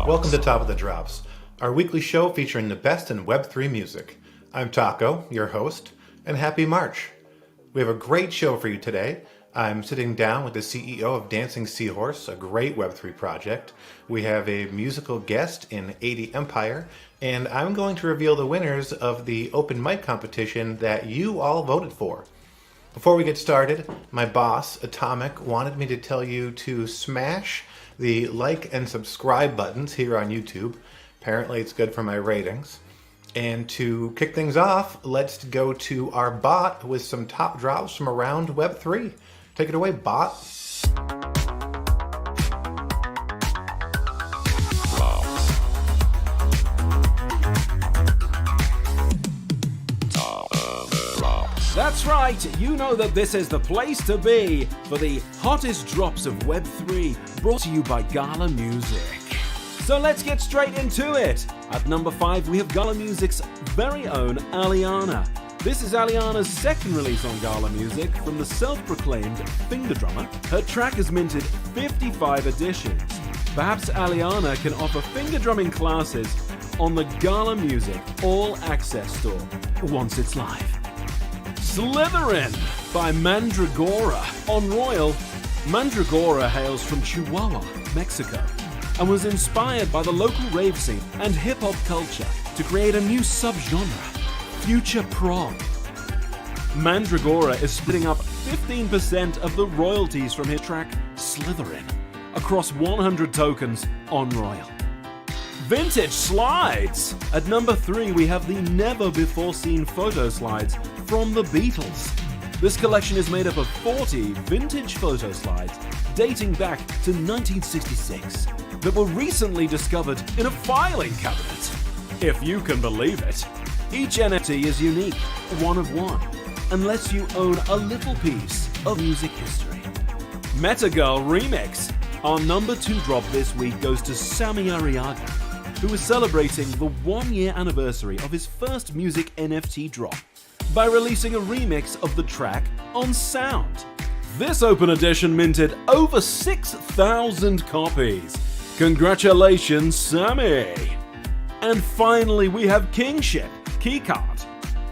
Welcome to Top of the Drops, our weekly show featuring the best in Web3 music. I'm Taco, your host, and happy March. We have a great show for you today. I'm sitting down with the CEO of Dancing Seahorse, a great Web3 project. We have a musical guest in 80 Empire, and I'm going to reveal the winners of the open mic competition that you all voted for. Before we get started, my boss, Atomic, wanted me to tell you to smash the like and subscribe buttons here on YouTube. Apparently it's good for my ratings. And to kick things off, let's go to our bot with some top drops from around Web3. Take it away, bot. That's right, you know that this is the place to be for the hottest drops of Web3, brought to you by Gala Music. So let's get straight into it. At number 5, we have Gala Music's very own Aliana. This is Aliana's second release on Gala Music from the self-proclaimed finger drummer. Her track has minted 55 editions. Perhaps Aliana can offer finger drumming classes on the Gala Music All Access store once it's live. Slytherin by Mandragora. On Royal, Mandragora hails from Chihuahua, Mexico, and was inspired by the local rave scene and hip-hop culture to create a new subgenre, future prog. Mandragora is splitting up 15% of the royalties from his track Slytherin across 100 tokens on Royal. Vintage slides! At number 3, we have the never-before-seen photo slides from the Beatles. This collection is made up of 40 vintage photo slides dating back to 1966 that were recently discovered in a filing cabinet. If you can believe it. Each NFT is unique, one of one, and lets you own a little piece of music history. Metagirl Remix. Our number 2 drop this week goes to Sammy Arriaga, who is celebrating the 1-year anniversary of his first music NFT drop by releasing a remix of the track on Sound. This open edition minted over 6,000 copies. Congratulations, Sammy! And finally, we have Kingship Keycard.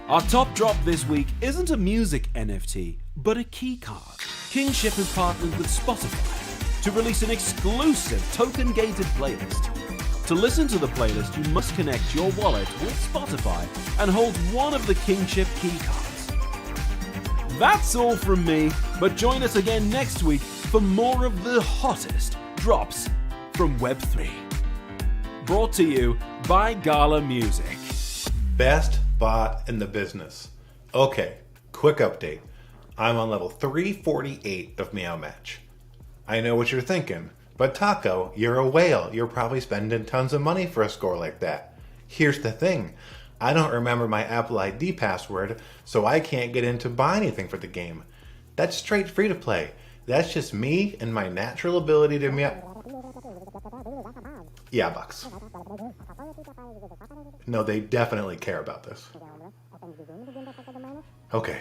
Our top drop this week isn't a music NFT, but a keycard. Kingship has partnered with Spotify to release an exclusive token-gated playlist. To listen to the playlist, you must connect your wallet with Spotify and hold one of the Kingship keycards. That's all from me, but join us again next week for more of the hottest drops from Web3. Brought to you by Gala Music. Best bot in the business. Okay, quick update. I'm on level 348 of Meow Match. I know what you're thinking. But Taco, you're a whale. You're probably spending tons of money for a score like that. Here's the thing. I don't remember my Apple ID password, so I can't get in to buy anything for the game. That's straight free to play. That's just me and my natural ability to meow. Yeah, bucks. No, they definitely care about this. Okay.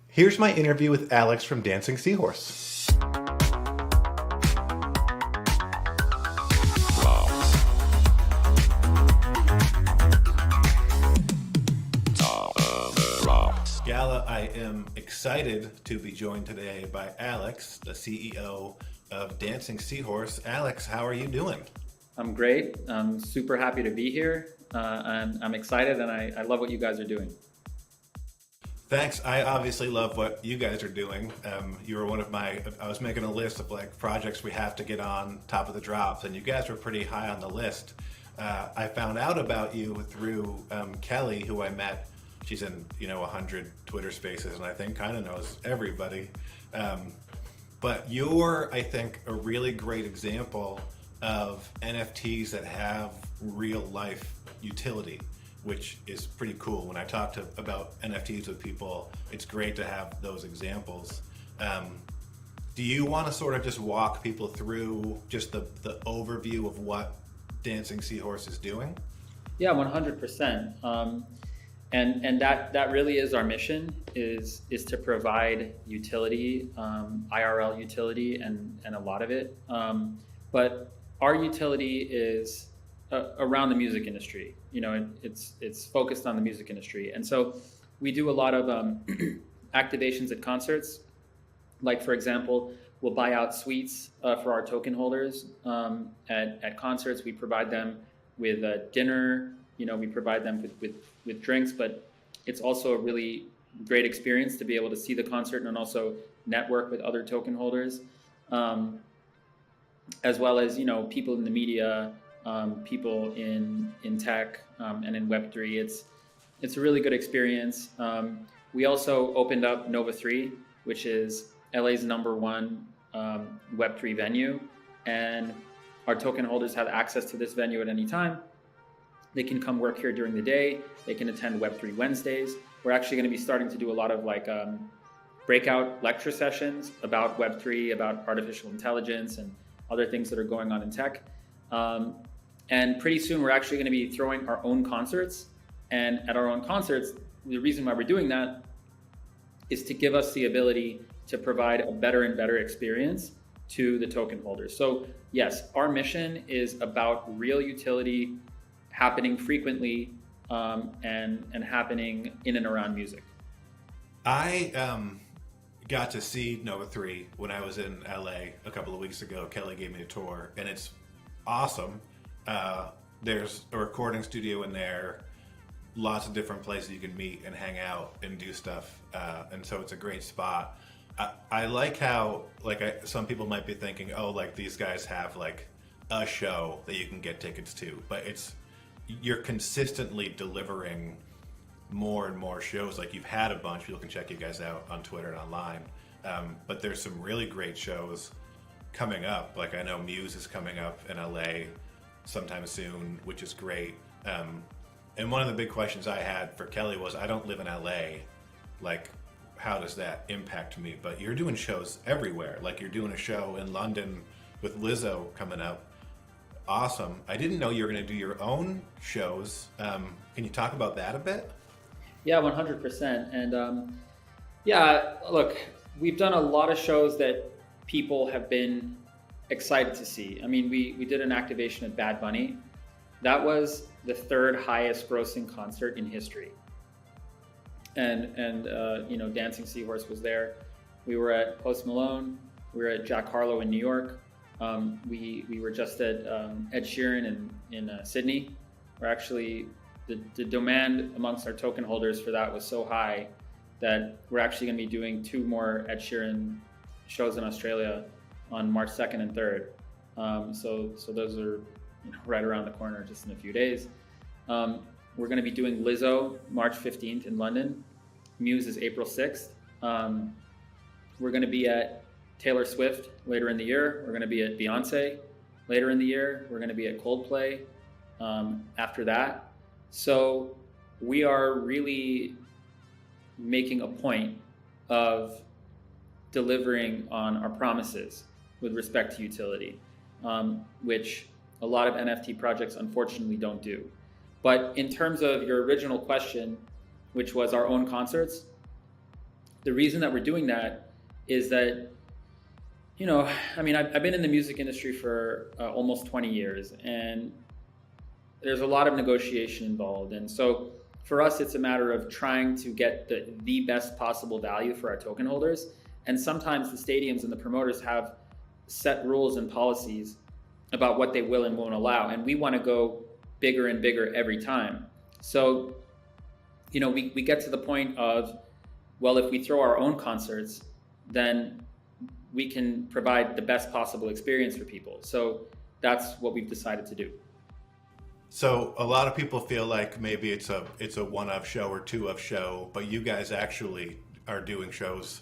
Here's my interview with Alex from Dancing Seahorse. Gala, I am excited to be joined today by Alex, the CEO of Dancing Seahorse. Alex, how are you doing? I'm great. I'm super happy to be here. I'm excited and I love what you guys are doing. Thanks. I obviously love what you guys are doing. You were one of I was making a list of like projects we have to get on top of the drops, and you guys were pretty high on the list. I found out about you through Kelly, who I met. She's in 100 Twitter spaces, and I think kind of knows everybody. But you're, I think, a really great example of NFTs that have real life utility, which is pretty cool. When I talk about NFTs with people, it's great to have those examples. Do you want to sort of just walk people through just the overview of what Dancing Seahorse is doing? Yeah, 100%. And that really is our mission, is to provide utility, IRL utility, and a lot of it. But our utility is around the music industry. You know, it's focused on the music industry, and so we do a lot of activations at concerts. Like, for example, we'll buy out suites for our token holders at concerts. We provide them with dinner. You know, we provide them with drinks, but it's also a really great experience to be able to see the concert and also network with other token holders, as well as, you know, people in the media, people in tech, and in Web3. It's a really good experience. We also opened up Nova 3, which is LA's #1 Web3 venue, and our token holders have access to this venue at any time. They can come work here during the day. They can attend Web3 Wednesdays. We're actually going to be starting to do a lot of breakout lecture sessions about Web3, about artificial intelligence and other things that are going on in tech. And pretty soon we're actually going to be throwing our own concerts. And at our own concerts, the reason why we're doing that is to give us the ability to provide a better and better experience to the token holders. So yes, our mission is about real utility happening frequently, and happening in and around music. I got to see Nova 3 when I was in LA a couple of weeks ago. Kelly gave me a tour, and it's awesome. There's a recording studio in there, lots of different places you can meet and hang out and do stuff, and so it's a great spot. I like how, some people might be thinking, oh, like these guys have like a show that you can get tickets to, but you're consistently delivering more and more shows. Like, you've had a bunch. People can check you guys out on Twitter and online, but there's some really great shows coming up. Like, I know Muse is coming up in LA sometime soon, which is great. And one of the big questions I had for Kelly was, I don't live in LA, like, how does that impact me? But you're doing shows everywhere. Like, you're doing a show in London with Lizzo coming up. Awesome. I didn't know you were going to do your own shows. Can you talk about that a bit? Yeah, 100%. And yeah, look, we've done a lot of shows that people have been excited to see. I mean, we did an activation at Bad Bunny. That was the third highest grossing concert in history. And you know, Dancing Seahorse was there. We were at Post Malone. We were at Jack Harlow in New York. We were just at Ed Sheeran in Sydney. We're actually, the demand amongst our token holders for that was so high that we're actually going to be doing 2 more Ed Sheeran shows in Australia on March 2nd and 3rd. So those are, you know, right around the corner, just in a few days. We're going to be doing Lizzo March 15th in London. Muse is April 6th. We're going to be at Taylor Swift later in the year. We're going to be at Beyonce later in the year. We're going to be at Coldplay after that. So we are really making a point of delivering on our promises with respect to utility, which a lot of NFT projects unfortunately don't do. But in terms of your original question, which was our own concerts, the reason that we're doing that is that, you know, I mean, I've been in the music industry for almost 20 years, and there's a lot of negotiation involved. And so for us, it's a matter of trying to get the best possible value for our token holders. And sometimes the stadiums and the promoters have set rules and policies about what they will and won't allow. And we want to go bigger and bigger every time. So, you know, we get to the point of, well, if we throw our own concerts, then we can provide the best possible experience for people. So that's what we've decided to do. So a lot of people feel like maybe it's a one-off show or two-off show, but you guys actually are doing shows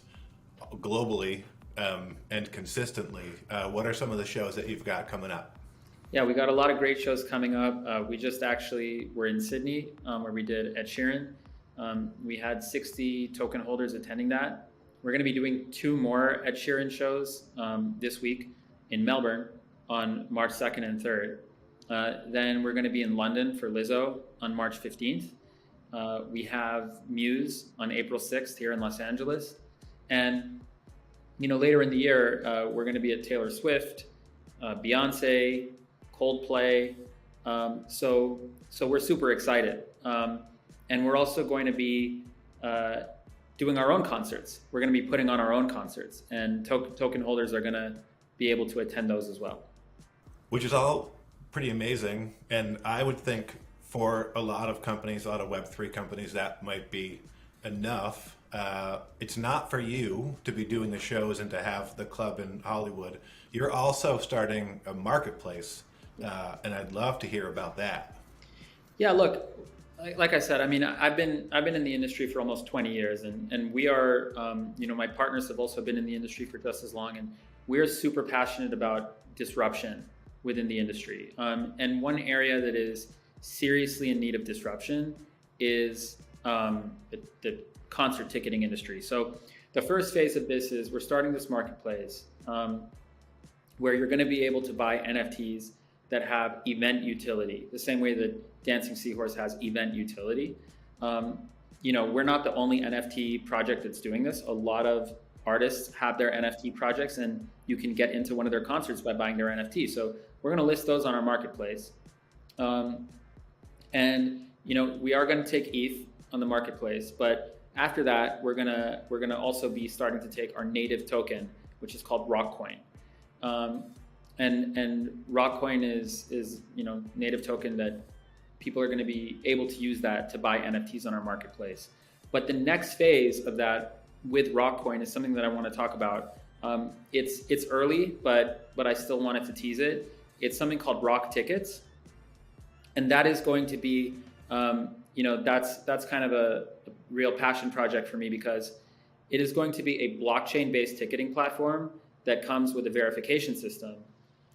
globally and consistently. What are some of the shows that you've got coming up? Yeah, we got a lot of great shows coming up. We just actually were in Sydney, where we did Ed Sheeran. We had 60 token holders attending that. We're going to be doing 2 more Ed Sheeran shows this week in Melbourne on March 2nd and 3rd. Then we're going to be in London for Lizzo on March 15th. We have Muse on April 6th here in Los Angeles. And, later in the year, we're going to be at Taylor Swift, Beyonce, Coldplay. So we're super excited. And we're also going to be doing our own concerts. We're going to be putting on our own concerts, and token holders are going to be able to attend those as well. Which is all pretty amazing. And I would think for a lot of companies, a lot of Web3 companies, that might be enough. It's not for you to be doing the shows and to have the club in Hollywood. You're also starting a marketplace, and I'd love to hear about that. Yeah, look, like I said, I mean, I've been in the industry for almost 20 years, and we are, my partners have also been in the industry for just as long, and we're super passionate about disruption within the industry. And one area that is seriously in need of disruption is the concert ticketing industry. So the first phase of this is we're starting this marketplace where you're going to be able to buy NFTs that have event utility, the same way that Dancing Seahorse has event utility. We're not the only NFT project that's doing this. A lot of artists have their NFT projects, and you can get into one of their concerts by buying their NFT. So we're going to list those on our marketplace. And we are going to take ETH on the marketplace, but after that, we're gonna also be starting to take our native token, which is called Rockcoin. And Rockcoin is native token that people are going to be able to use that to buy NFTs on our marketplace. But the next phase of that with Rockcoin is something that I want to talk about. It's early, but I still wanted to tease it. It's something called Rock Tickets, and that is going to be that's kind of a real passion project for me, because it is going to be a blockchain-based ticketing platform that comes with a verification system.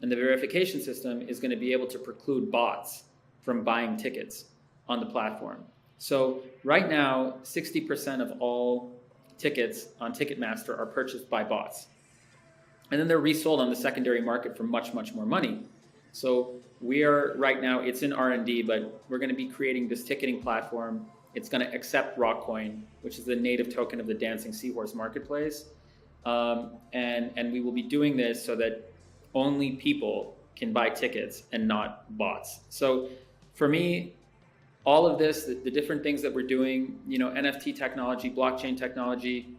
And the verification system is going to be able to preclude bots from buying tickets on the platform. So right now, 60% of all tickets on Ticketmaster are purchased by bots. And then they're resold on the secondary market for much, much more money. So we are right now, it's in R&D, but we're going to be creating this ticketing platform. It's going to accept Rockcoin, which is the native token of the Dancing Seahorse marketplace. And we will be doing this so that only people can buy tickets and not bots. So for me, all of this, the different things that we're doing, NFT technology, blockchain technology,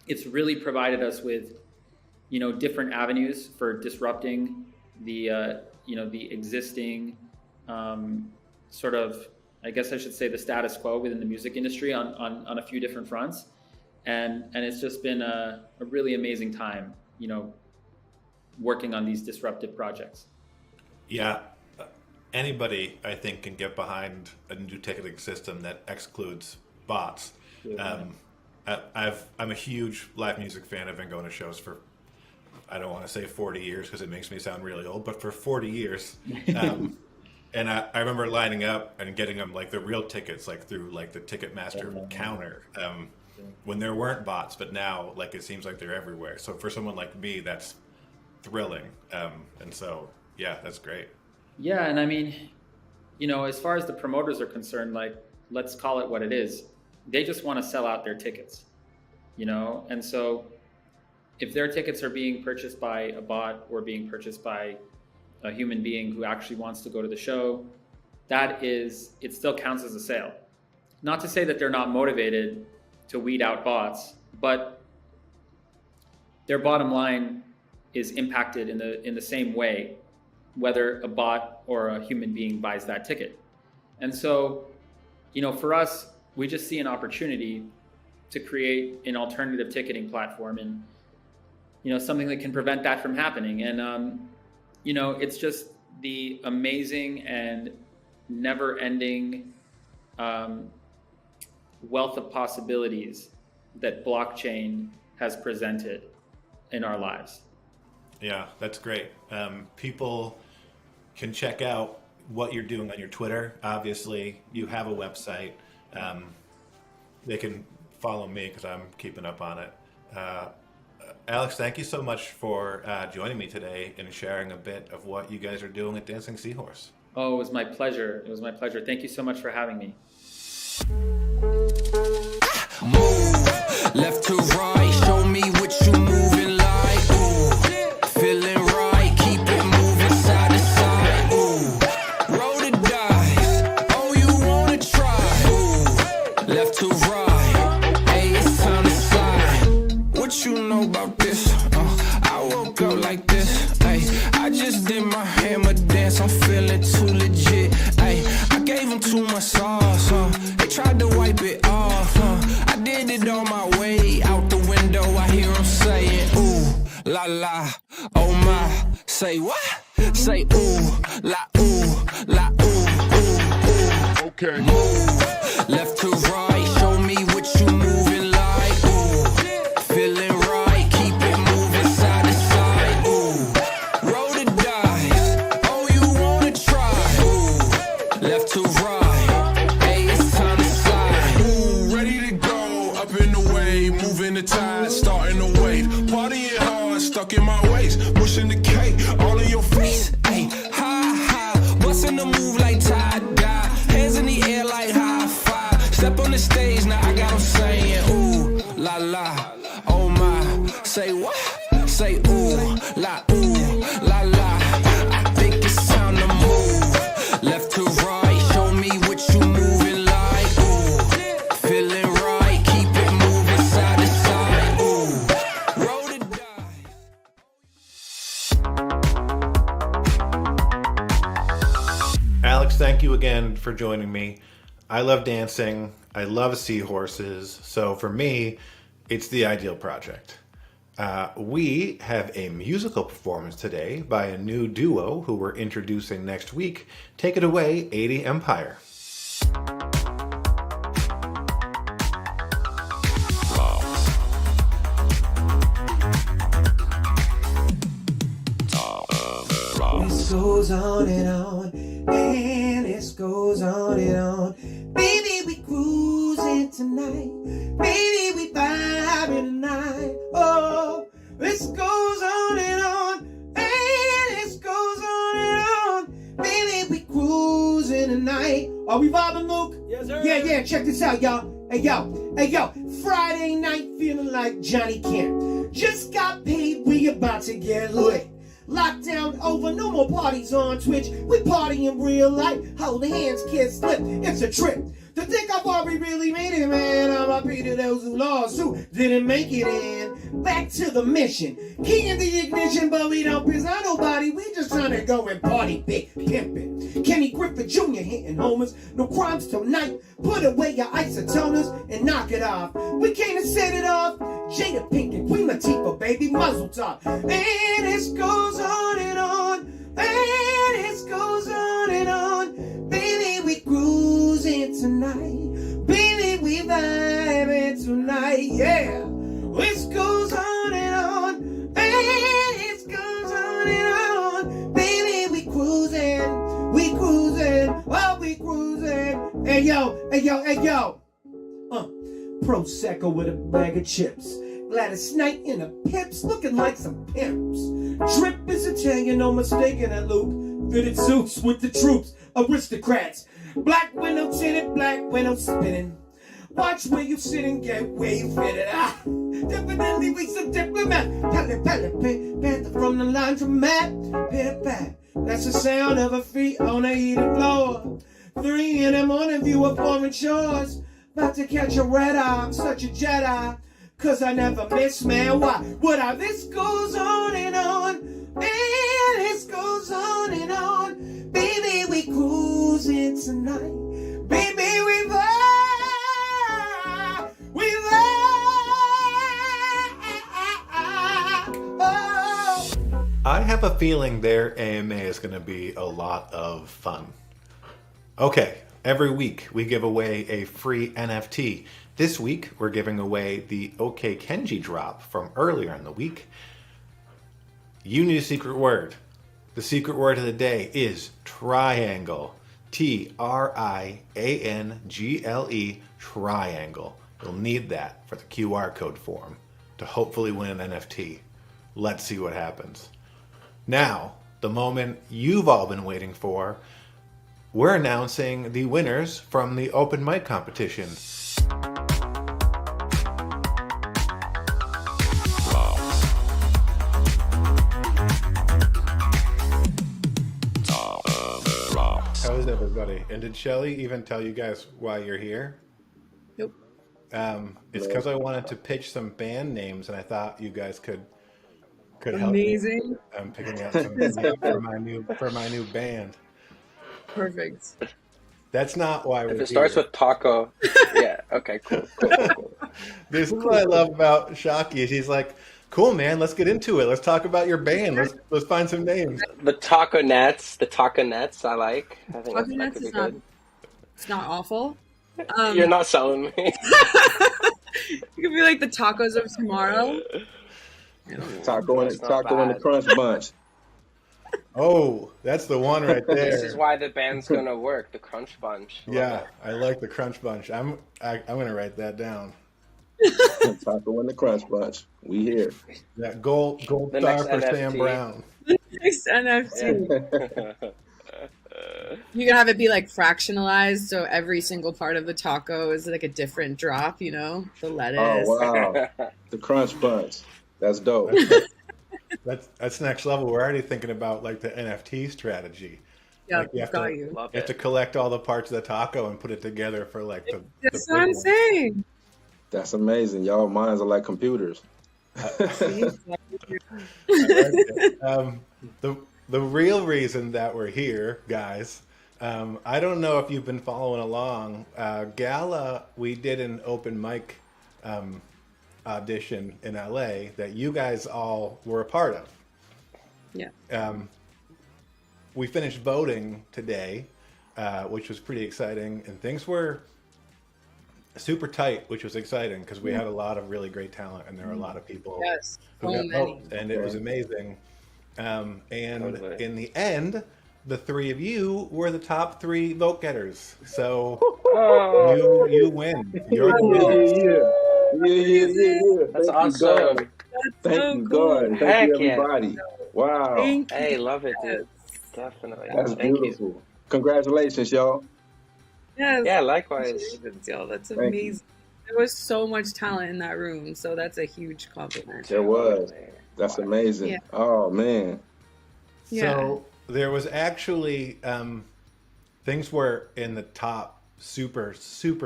it's really provided us with, different avenues for disrupting the existing sort of, I guess I should say, the status quo within the music industry on a few different fronts. And it's just been a really amazing time, working on these disruptive projects. Yeah. Anybody, I think, can get behind a new ticketing system that excludes bots. I'm a huge live music fan. I've been going to shows for, I don't want to say 40 years because it makes me sound really old, but for 40 years. And I remember lining up and getting them like the real tickets, like through like the Ticketmaster counter when there weren't bots, but now like it seems like they're everywhere. So for someone like me, that's thrilling. And so, yeah, that's great. Yeah. And I mean, as far as the promoters are concerned, like, let's call it what it is. They just want to sell out their tickets, and so if their tickets are being purchased by a bot or being purchased by a human being who actually wants to go to the show, it still counts as a sale. Not to say that they're not motivated to weed out bots, but their bottom line is impacted in the same way, whether a bot or a human being buys that ticket. And so, for us, we just see an opportunity to create an alternative ticketing platform and, something that can prevent that from happening. And, it's just the amazing and never-ending wealth of possibilities that blockchain has presented in our lives. Yeah, that's great. People can check out what you're doing on your Twitter. Obviously, you have a website. They can follow me because I'm keeping up on it. Alex, thank you so much for joining me today and sharing a bit of what you guys are doing at Dancing Seahorse. Oh, it was my pleasure. It was my pleasure. Thank you so much for having me. Move left to right, show me what you moving like. Ooh, feeling right, keep it moving side to side. Ooh, roll the dice. Oh, you wanna try? Ooh, left to right. Hey, it's time to slide. What you know about this? I woke up like this. Hey, I just did my hammer dance. I'm feeling too legit. Hey, I gave him too much sauce. They tried to wipe it off. I did it on my way out the window. I hear him saying, ooh, la la, oh my. Say what? Say ooh, la ooh, la ooh, ooh, ooh. Okay. Move left to right, show me what you moving like. Ooh, feeling right, keep it moving side to side. Ooh, roll the dice. Oh, you wanna try? Ooh, left to right. Hey, it's time to slide. Ooh, ready to go, up in the wave, moving the tide, starting the wave. Partying hard, stuck in my waist, pushing the cake, all in your face. Hey, ha ha, busting the move like tie-dye, hands in the air like high five. Step on the stage, now I got them saying, ooh, la la, oh my. Say what? Say ooh, la ooh, la la. I think it's time to move left to right, show me what you moving like. Ooh, feeling right, keep it moving side to side. Ooh, roll the dice. Alex, thank you again for joining me. I love dancing. I love seahorses. So for me, it's the ideal project. We have a musical performance today by a new duo who we're introducing next week. Take it away, 80 Empire. This goes on and on, and this goes on and on. Baby, we cruising tonight. Baby, we vibing tonight. Oh, this goes on and on, and this goes on and on. Baby, we cruising tonight. Are we vibing, Luke? Yes, sir. Yeah, check this out, y'all. Hey, yo. Friday night feeling like Johnny Kemp. Just got paid, we about to get lit. Lockdown over, no more parties on Twitch. We party in real life, hold hands, kiss, slip. It's a trip. To think how far we really made it, man. R.I.P. to those who lost, who didn't make it in. Back to the mission. Key in the ignition, but we don't piss on nobody. We just trying to go and party big pimpin'. Kenny Griffith Jr. hitting homers. No crimes till night. Put away your isotoners and knock it off. We came to set it off. Jada Pinkett, Queen Latifah, baby, muzzle top. And this goes on and on. And this goes on and on. Baby, we cruising tonight. Baby, we vibing tonight. Yeah. This goes on and on. And this goes on and on. Baby, we cruising. We cruising. Oh, we cruising. Hey, yo. Prosecco with a bag of chips. Gladys Knight in a pips, looking like some pimps. Drip is Italian, no mistaking it, Luke. Fitted suits with the troops, aristocrats. Black window tinted, black window spinning. Watch where you sit and get where you fitted. Definitely we some diplomat. Panther from the laundromat. Pitter pat. That's the sound of her feet on the heated floor. 3 in the morning, view of foreign shores. About to catch a red eye, I'm such a Jedi. Cause I never miss, man, why? This goes on and on. And this goes on and on. Baby, we cruising tonight. Baby, we vibe. We vibe. Oh. I have a feeling their AMA is going to be a lot of fun. Okay, every week we give away a free NFT. This week we're giving away the OK Kenji drop from earlier in the week. You need a secret word. The secret word of the day is triangle. TRIANGLE, triangle. You'll need that for the QR code form to hopefully win an NFT. Let's see what happens. Now, the moment you've all been waiting for, we're announcing the winners from the open mic competition. How is everybody? And did Shelly even tell you guys why you're here? Nope. It's because I wanted to pitch some band names, and I thought you guys could help Amazing. me. I'm picking out some names for my new band. Perfect. That's not why we're If here. it starts with taco, yeah, okay, cool. This is what I love about Shockey. He's like, cool, man, let's get into it. Let's talk about your band. Let's find some names. The taco nets, I like. I think Taco that nets could be is not, good. it's not awful. You're not selling me. It could be like the tacos of tomorrow. Taco and the Crunch Bunch. Oh, that's the one right there. This is why the band's gonna work. The Crunch Bunch. Love Yeah, it. I like the Crunch Bunch. I'm gonna write that down. Taco and the Crunch Bunch. We here. Yeah, gold The star next for Sam NFT. Brown. Next NFT. You can have it be like fractionalized, so every single part of the taco is like a different drop, you know? The lettuce. Oh wow, the Crunch Bunch. That's dope. That's next level. We're already thinking about like the NFT strategy. Yeah, Like, you have got to- you. Love You have to it. collect all the parts of the taco and put it together for like the That's big what I'm one. saying. That's amazing. Y'all minds are like computers. See? I like it. The real reason that we're here, guys, I don't know if you've been following along. Gala, we did an open mic audition in LA that you guys all were a part of. Yeah. We finished voting today, which was pretty exciting, and things were super tight, which was exciting because we had a lot of really great talent, and there were a lot of people Yes. who So got many. votes, and it was amazing. And Totally. in the end, the three of you were the top 3 vote getters. So Oh, you win. You're the winner. Yeah. that's Thank you, awesome. God. Thank so you, cool. God. Thank Heck you, yeah. everybody. Wow. Thank you. Hey, love it, dude. Definitely. That's Thank you. beautiful. Congratulations, y'all. Yes. Yeah, likewise. Congratulations, y'all. That's Thank you. amazing. There was so much talent in that room, so that's a huge compliment. There was. Totally. That's amazing. Yeah. Oh man. Yeah. So there was actually things were in the top super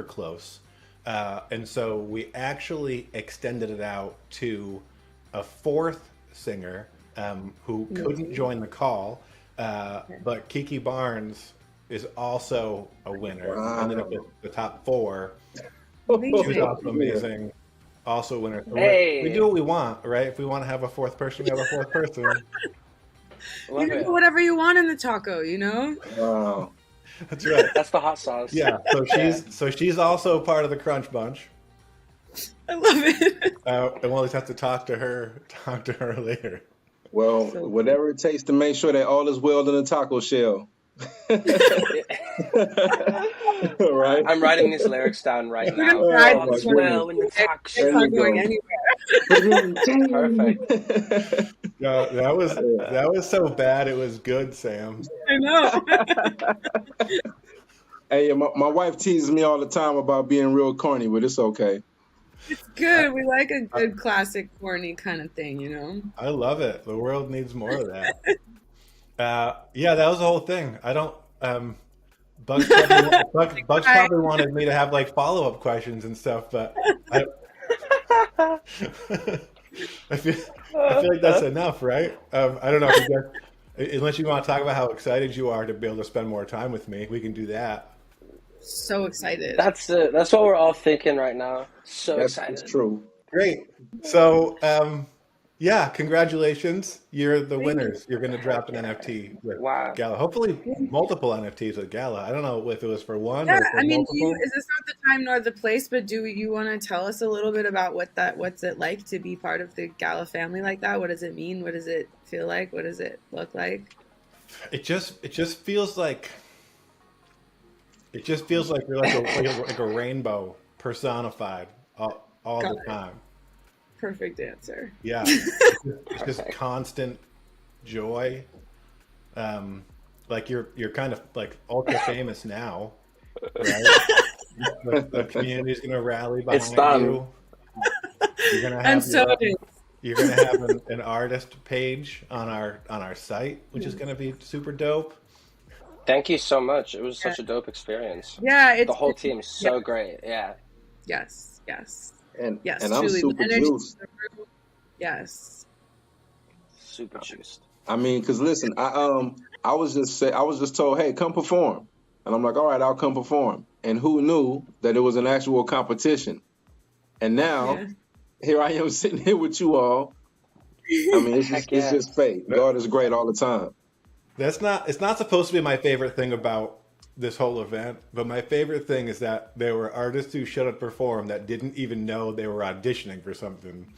close, and so we actually extended it out to a 4th singer who couldn't join the call, but Kiki Barnes is also a winner. Wow. Ended up with the top 4. She was Amazing. also amazing. Also a winner. So Hey. we do what we want, right? If we want to have a 4th person, we have a 4th person. You Love can it. do whatever you want in the taco, you know? Wow. That's right. That's the hot sauce. Yeah. So she's also part of the Crunch Bunch. I love it. And we'll just have to talk to her later. Well, So- whatever it takes to make sure that all is well in the taco shell. Right? I'm writing these lyrics down right We're now. gonna ride All is this well in the taco It's There not you going go. anywhere. Perfect. No, that was so bad it was good, Sam. I know. Hey, my wife teases me all the time about being real corny, but it's okay. Good. We like a good classic corny kind of thing, you know? I love it. The world needs more of that. Yeah, that was the whole thing. I don't. Bugs probably wanted me to have like follow-up questions and stuff, but I feel like that's enough, right? I don't know if you guys, unless you want to talk about how excited you are to be able to spend more time with me, we can do that. So excited. That's what we're all thinking right now. So That's excited. true. Great. So, yeah, congratulations. You're the winners. You're going to drop an NFT with Wow. Gala. Hopefully, multiple NFTs with Gala. I don't know if it was for one Yeah, or for I mean, multiple. is this not the time nor the place, but do you want to tell us a little bit about what's it like to be part of the Gala family like that? What does it mean? What does it feel like? What does it look like? It just feels like you're like a rainbow personified all the time. Perfect answer. Yeah, it's just constant joy. Like you're kind of like ultra famous now, right? The community's gonna rally behind you. You're gonna have you're gonna have an artist page on our site, which is gonna be super dope. Thank you so much. It was such a dope experience. Yeah, the whole team's so great. Yeah. Yes. And yes, and I'm truly. super The energy juiced. in the room. Yes. Super juiced. I mean, because listen, I was just told, hey, come perform, and I'm like, all right, I'll come perform. And who knew that it was an actual competition? And now here I am sitting here with you all. I mean, it's just fate. God is great all the time. It's not supposed to be my favorite thing about this whole event, but my favorite thing is that there were artists who showed up to perform that didn't even know they were auditioning for something.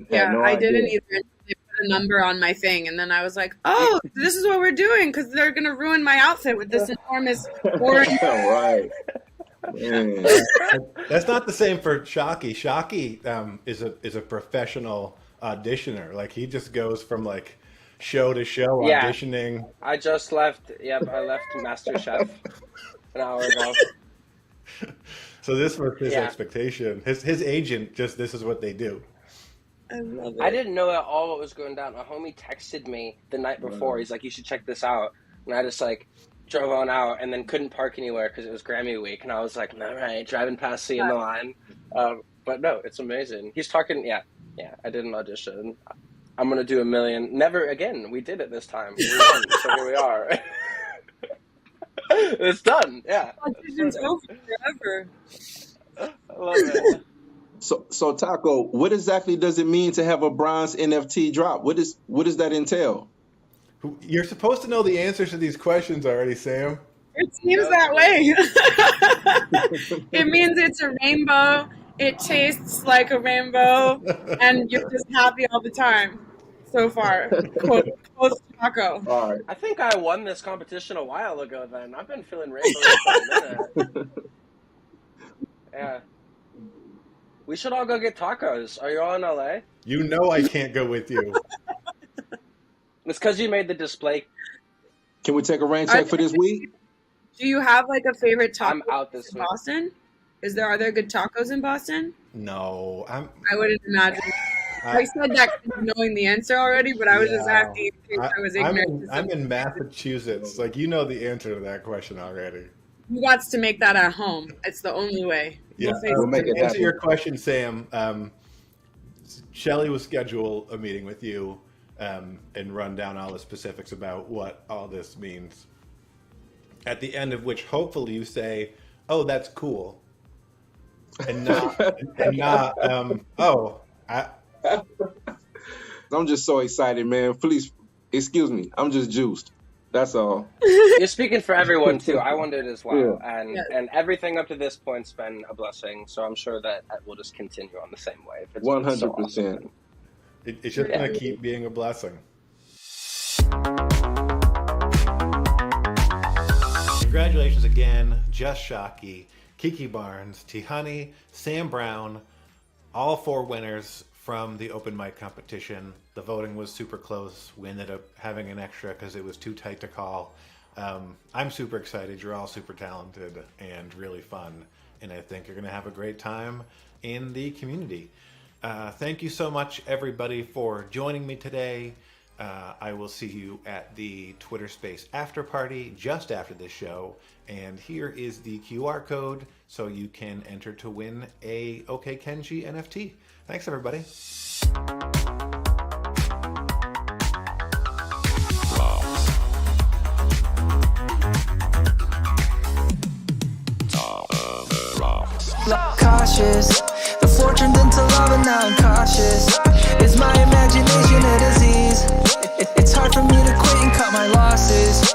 Yeah, no I idea. didn't either. They put a number on my thing, and then I was like, oh, this is what we're doing, because they're going to ruin my outfit with this enormous orange. Right. Man. That's not the same for Shockey. Shockey is a professional auditioner. Like he just goes from like show to show auditioning. I just left. Yep, I left MasterChef an hour ago. So this was his expectation. His agent this is what they do. I love it. I didn't know at all what was going down. My homie texted me the night before. He's like, you should check this out. And I just like drove on out and then couldn't park anywhere because it was Grammy week. And I was like, all right, driving past, seeing the line. But no, it's amazing. He's talking, I did an audition. I'm going to do 1 million. Never again. We did it this time. We won, so here we are. It's done. Yeah. Auditions go forever. I love it. So Taco, what exactly does it mean to have a bronze NFT drop? What does that entail? You're supposed to know the answers to these questions already, Sam. It seems that way. It means it's a rainbow. It tastes like a rainbow, and you're just happy all the time. So far, close Taco. All right. I think I won this competition a while ago. Then I've been feeling rainbows for a minute. Yeah. We should all go get tacos. Are you all in LA? You know I can't go with you. It's because you made the display. Can we take a rain check for this week? Do you have like a favorite taco I'm out this in week. Boston? Are there good tacos in Boston? No, I wouldn't imagine. I said that knowing the answer already, but I was just asking in case I was ignorant. I'm in Massachusetts. Like, you know the answer to that question already. You got to make that at home. It's the only way. Yeah. We'll make it To answer happen. your question, Sam, Shelly will schedule a meeting with you and run down all the specifics about what all this means. At the end of which, hopefully, you say, "Oh, that's cool," and not, I'm just so excited, man. Please, excuse me. I'm just juiced. That's all. You're speaking for everyone too. I wondered as well, and everything up to this point's been a blessing. So I'm sure that we'll just continue on the same way. 100%. It's just going to keep being a blessing. Congratulations again, Just Shockey, Kiki Barnes, T. Honey, Sam Brown, all 4 winners from the open mic competition. The voting was super close. We ended up having an extra because it was too tight to call. I'm super excited. You're all super talented and really fun. And I think you're going to have a great time in the community. Thank you so much, everybody, for joining me today. I will see you at the Twitter Space after party just after this show. And here is the QR code so you can enter to win a OK Kenji NFT. Thanks, everybody. Cautious, the fortune turned to love and now I'm cautious. Is my imagination a disease? It's hard for me to quit and cut my losses.